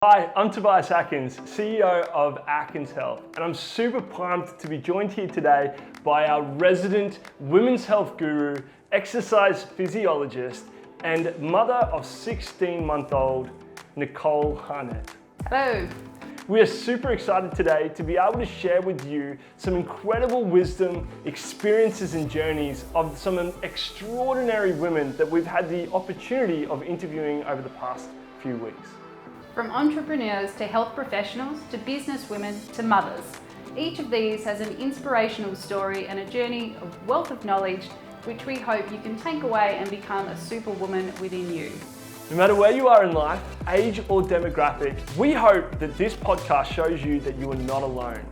Hi, I'm Tobias Atkins, CEO of Atkins Health, and I'm super pumped to be joined here today by our resident women's health guru, exercise physiologist, and mother of 16-month-old Nicole Harnett. Hello. We are super excited today to be able to share with you some incredible wisdom, experiences and journeys of some extraordinary women that we've had the opportunity of interviewing over the past few weeks. From entrepreneurs to health professionals to business women to mothers, each of these has an inspirational story and a journey of wealth of knowledge which we hope you can take away and become a superwoman within you. No matter where you are in life, age or demographic, we hope that this podcast shows you that you are not alone.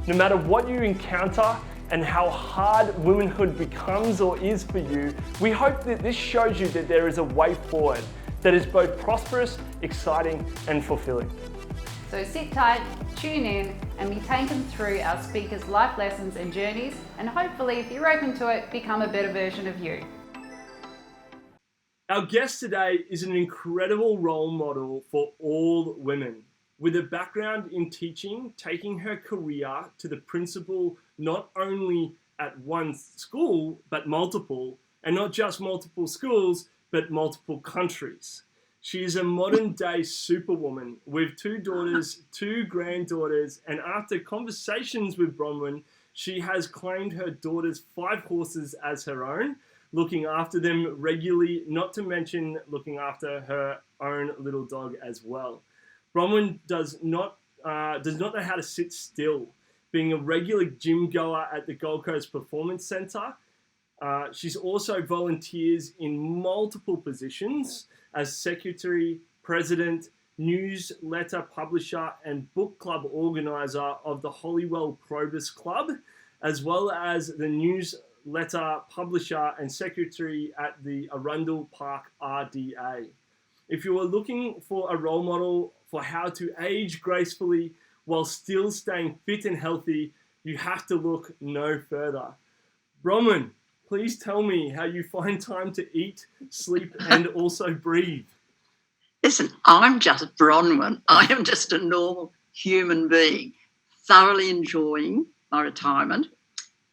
No matter what you encounter and how hard womanhood becomes or is for you, we hope that this shows you that there is a way forward that is both prosperous, exciting, and fulfilling. So sit tight, tune in, and be taken through our speakers' life lessons and journeys, and hopefully, if you're open to it, become a better version of you. Our guest today is an incredible role model for all women. With a background in teaching, taking her career to the principal not only at one school, but multiple, and not just multiple schools, but multiple countries. She is a modern day superwoman with 2 daughters, 2 granddaughters, and after conversations with Bronwen, she has claimed her daughter's 5 horses as her own, looking after them regularly, not to mention looking after her own little dog as well. Bronwen does not know how to sit still, being a regular gym goer at the Gold Coast Performance Centre. She's also volunteers in multiple positions as secretary, president, newsletter publisher, and book club organizer of the Holywell Probus Club, as well as the newsletter publisher and secretary at the Arundel Park RDA. If you are looking for a role model for how to age gracefully while still staying fit and healthy, you have to look no further. Bronwen, please tell me how you find time to eat, sleep, and also breathe. Listen, I'm just Bronwen. I am just a normal human being, thoroughly enjoying my retirement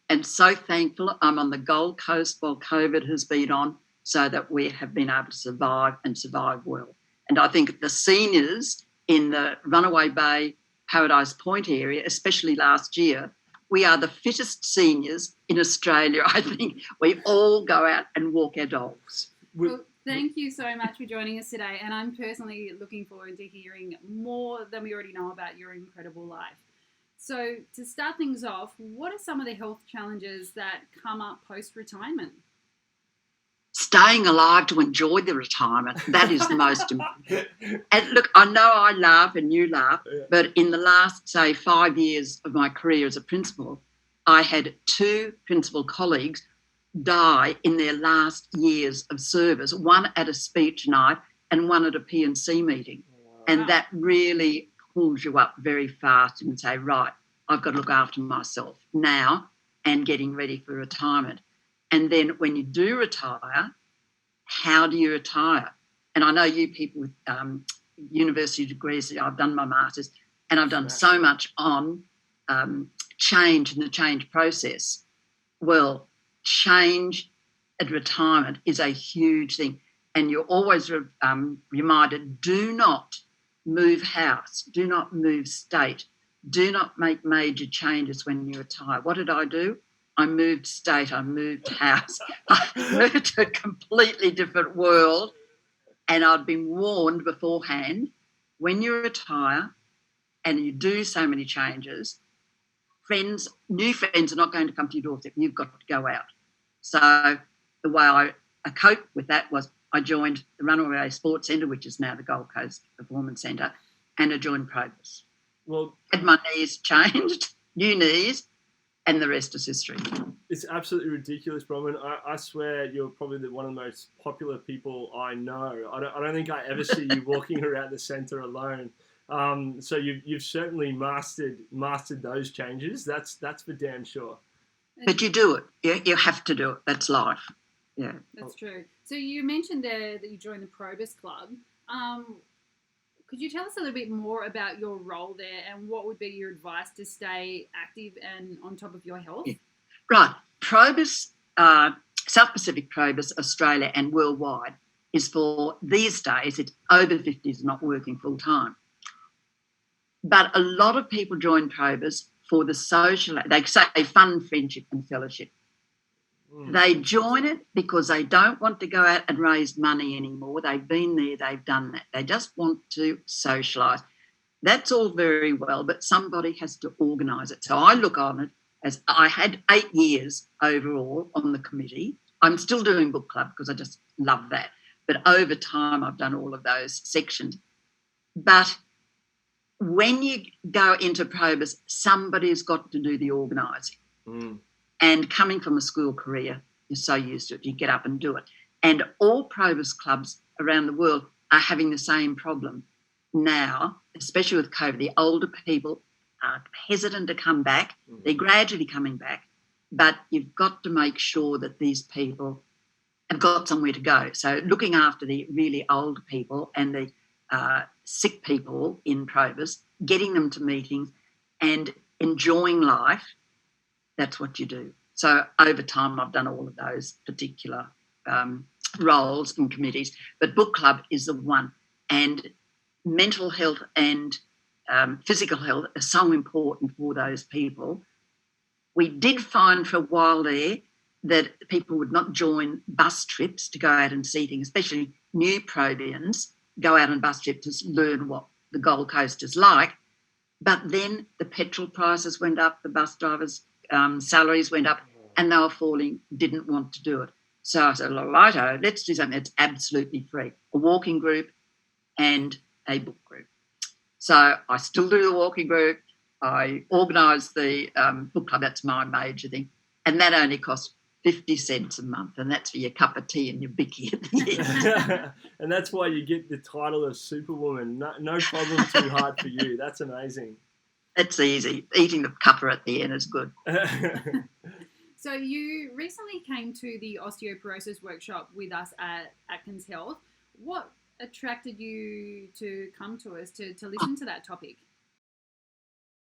and so thankful I'm on the Gold Coast while COVID has been on so that we have been able to survive and survive well. And I think the seniors in the Runaway Bay, Paradise Point area, especially last year, we are the fittest seniors in Australia. I think we all go out and walk our dogs. Well, thank you so much for joining us today. And I'm personally looking forward to hearing more than we already know about your incredible life. So to start things off, what are some of the health challenges that come up post-retirement? Staying alive to enjoy the retirement, that is the most important. And look, I know I laugh and you laugh, but in the last, say, 5 years of my career as a principal, I had 2 principal colleagues die in their last years of service, one at a speech night and one at a P&C meeting. Wow. And that really pulls you up very fast and say, right, I've got to look after myself now and getting ready for retirement. And then when you do retire, how do you retire? And I know you people with university degrees, I've done my master's, and I've done so much on change and the change process. Well, change at retirement is a huge thing. And you're always reminded, do not move house, do not move state, do not make major changes when you retire. What did I do? I moved state, I moved house, I moved to a completely different world, and I'd been warned beforehand, when you retire and you do so many changes, new friends are not going to come to your doorstep, you've got to go out. So the way I coped with that was I joined the Runaway Bay Sports Centre, which is now the Gold Coast Performance Centre, and I joined Probus. Well, had my knees changed, new knees, and the rest is history. It's absolutely ridiculous, Bronwen. I swear you're probably one of the most popular people I know. I don't think I ever see you walking around the centre alone. So you've certainly mastered those changes. That's for damn sure. But you do it. You have to do it. That's life. Yeah. That's true. So you mentioned there that you joined the Probus Club. Could you tell us a little bit more about your role there and what would be your advice to stay active and on top of your health? Yeah. Right. Probus, South Pacific Probus, Australia and worldwide is for these days, it's over 50s not working full time. But a lot of people join Probus for the social, they say fun, friendship and fellowship. They join it because they don't want to go out and raise money anymore. They've been there, they've done that. They just want to socialise. That's all very well, but somebody has to organise it. So I look on it as I had 8 years overall on the committee. I'm still doing book club because I just love that. But over time, I've done all of those sections. But when you go into Probus, somebody's got to do the organising. And coming from a school career, you're so used to it, you get up and do it. And all Probus clubs around the world are having the same problem now, especially with COVID. The older people are hesitant to come back. They're gradually coming back, but you've got to make sure that these people have got somewhere to go. So looking after the really old people and the sick people in Probus, getting them to meetings and enjoying life, that's what you do. So over time, I've done all of those particular roles and committees. But book club is the one. And mental health and physical health are so important for those people. We did find for a while there that people would not join bus trips to go out and see things, especially new Probians, go out on bus trips to learn what the Gold Coast is like. But then the petrol prices went up, the bus drivers' salaries went up, and they were falling, didn't want to do it. So I said, righto, let's do something that's absolutely free, a walking group and a book group. So I still do the walking group. I organise the book club, that's my major thing, and that only costs 50 cents a month, and that's for your cup of tea and your bicky at the end. And that's why you get the title of Superwoman. No problem too hard for you. That's amazing. It's easy. Eating the cuppa at the end is good. So you recently came to the osteoporosis workshop with us at Atkins Health. What attracted you to come to us to listen to that topic?